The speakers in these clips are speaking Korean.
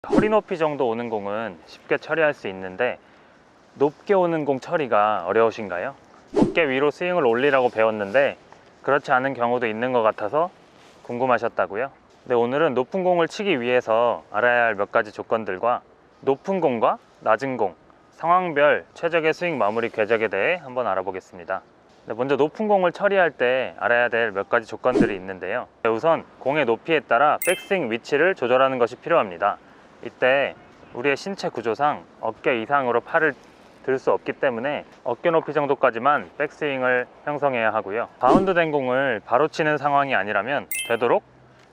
허리 높이 정도 오는 공은 쉽게 처리할 수 있는데 높게 오는 공 처리가 어려우신가요? 어깨 위로 스윙을 올리라고 배웠는데 그렇지 않은 경우도 있는 것 같아서 궁금하셨다고요? 네, 오늘은 높은 공을 치기 위해서 알아야 할 몇 가지 조건들과 높은 공과 낮은 공, 상황별 최적의 스윙 마무리 궤적에 대해 한번 알아보겠습니다. 네, 먼저 높은 공을 처리할 때 알아야 될 몇 가지 조건들이 있는데요. 우선 공의 높이에 따라 백스윙 위치를 조절하는 것이 필요합니다. 이때 우리의 신체 구조상 어깨 이상으로 팔을 들 수 없기 때문에 어깨 높이 정도까지만 백스윙을 형성해야 하고요. 바운드 된 공을 바로 치는 상황이 아니라면 되도록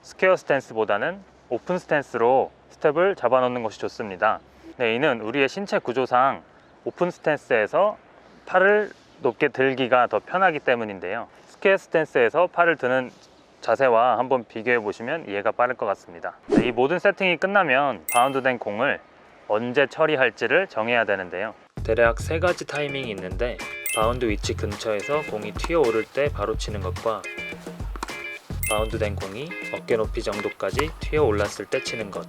스퀘어 스탠스보다는 오픈 스탠스로 스텝을 잡아 놓는 것이 좋습니다. 네, 이는 우리의 신체 구조상 오픈 스탠스에서 팔을 높게 들기가 더 편하기 때문인데요. 스퀘어 스탠스에서 팔을 드는 자세와 한번 비교해 보시면 이해가 빠를 것 같습니다. 네, 이 모든 세팅이 끝나면 바운드 된 공을 언제 처리할지를 정해야 되는데요. 대략 세 가지 타이밍이 있는데 바운드 위치 근처에서 공이 튀어오를 때 바로 치는 것과 바운드 된 공이 어깨 높이 정도까지 튀어 올랐을 때 치는 것,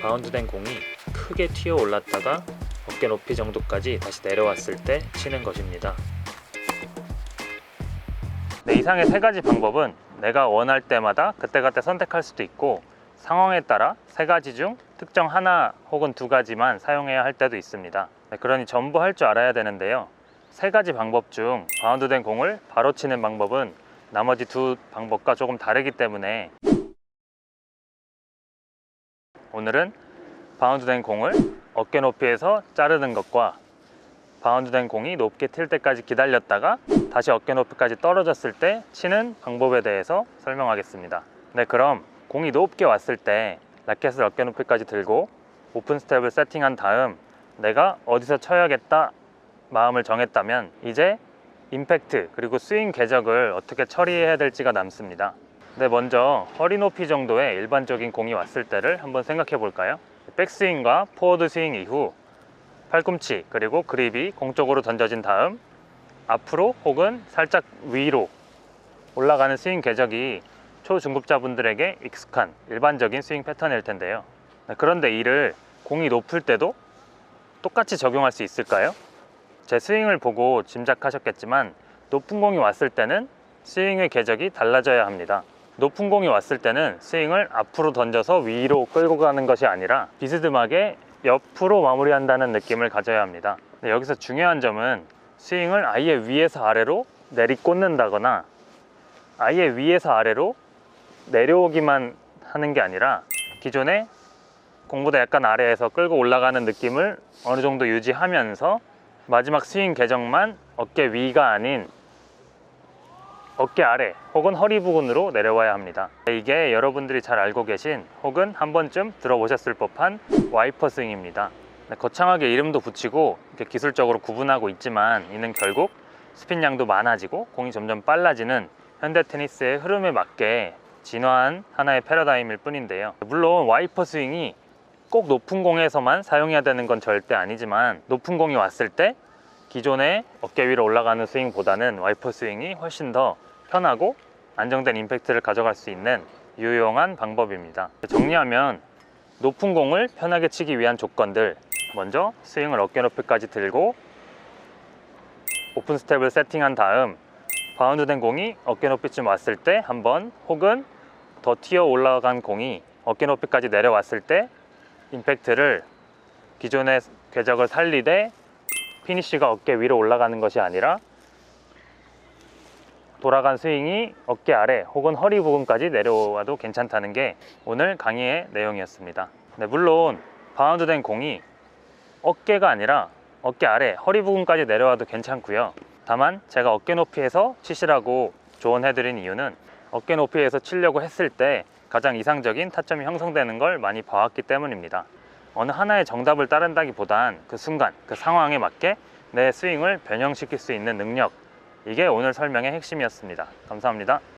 바운드 된 공이 크게 튀어 올랐다가 어깨 높이 정도까지 다시 내려왔을 때 치는 것입니다. 네, 이상의 세 가지 방법은 내가 원할 때마다 그때그때 선택할 수도 있고 상황에 따라 세 가지 중 특정 하나 혹은 두 가지만 사용해야 할 때도 있습니다. 네, 그러니 전부 할 줄 알아야 되는데요. 세 가지 방법 중 바운드 된 공을 바로 치는 방법은 나머지 두 방법과 조금 다르기 때문에 오늘은 바운드 된 공을 어깨 높이에서 자르는 것과 바운드 된 공이 높게 튈 때까지 기다렸다가 다시 어깨 높이까지 떨어졌을 때 치는 방법에 대해서 설명하겠습니다. 네, 그럼 공이 높게 왔을 때 라켓을 어깨 높이까지 들고 오픈 스텝을 세팅한 다음 내가 어디서 쳐야겠다 마음을 정했다면 이제 임팩트 그리고 스윙 궤적을 어떻게 처리해야 될지가 남습니다. 네, 먼저 허리 높이 정도의 일반적인 공이 왔을 때를 한번 생각해 볼까요? 백스윙과 포워드 스윙 이후 팔꿈치 그리고 그립이 공 쪽으로 던져진 다음 앞으로 혹은 살짝 위로 올라가는 스윙 궤적이 초중급자분들에게 익숙한 일반적인 스윙 패턴일 텐데요. 그런데 이를 공이 높을 때도 똑같이 적용할 수 있을까요? 제 스윙을 보고 짐작하셨겠지만 높은 공이 왔을 때는 스윙의 궤적이 달라져야 합니다. 높은 공이 왔을 때는 스윙을 앞으로 던져서 위로 끌고 가는 것이 아니라 비스듬하게 옆으로 마무리한다는 느낌을 가져야 합니다. 여기서 중요한 점은 스윙을 아예 위에서 아래로 내리꽂는다거나 아예 위에서 아래로 내려오기만 하는 게 아니라 기존에 공보다 약간 아래에서 끌고 올라가는 느낌을 어느 정도 유지하면서 마지막 스윙 궤적만 어깨 위가 아닌 어깨 아래 혹은 허리 부근으로 내려와야 합니다. 이게 여러분들이 잘 알고 계신 혹은 한 번쯤 들어보셨을 법한 와이퍼 스윙입니다. 거창하게 이름도 붙이고 이렇게 기술적으로 구분하고 있지만 이는 결국 스핀량도 많아지고 공이 점점 빨라지는 현대 테니스의 흐름에 맞게 진화한 하나의 패러다임일 뿐인데요. 물론 와이퍼 스윙이 꼭 높은 공에서만 사용해야 되는 건 절대 아니지만 높은 공이 왔을 때 기존의 어깨 위로 올라가는 스윙보다는 와이퍼 스윙이 훨씬 더 편하고 안정된 임팩트를 가져갈 수 있는 유용한 방법입니다. 정리하면 높은 공을 편하게 치기 위한 조건들, 먼저 스윙을 어깨 높이까지 들고 오픈 스텝을 세팅한 다음 바운드 된 공이 어깨 높이쯤 왔을 때 한번 혹은 더 튀어 올라간 공이 어깨 높이까지 내려왔을 때 임팩트를 기존의 궤적을 살리되 피니쉬가 어깨 위로 올라가는 것이 아니라 돌아간 스윙이 어깨 아래 혹은 허리 부분까지 내려와도 괜찮다는 게 오늘 강의의 내용이었습니다. 네, 물론 바운드 된 공이 어깨가 아니라 어깨 아래 허리 부분까지 내려와도 괜찮고요. 다만 제가 어깨 높이에서 치시라고 조언해드린 이유는 어깨 높이에서 치려고 했을 때 가장 이상적인 타점이 형성되는 걸 많이 봐왔기 때문입니다. 어느 하나의 정답을 따른다기보단 그 순간, 그 상황에 맞게 내 스윙을 변형시킬 수 있는 능력, 이게 오늘 설명의 핵심이었습니다. 감사합니다.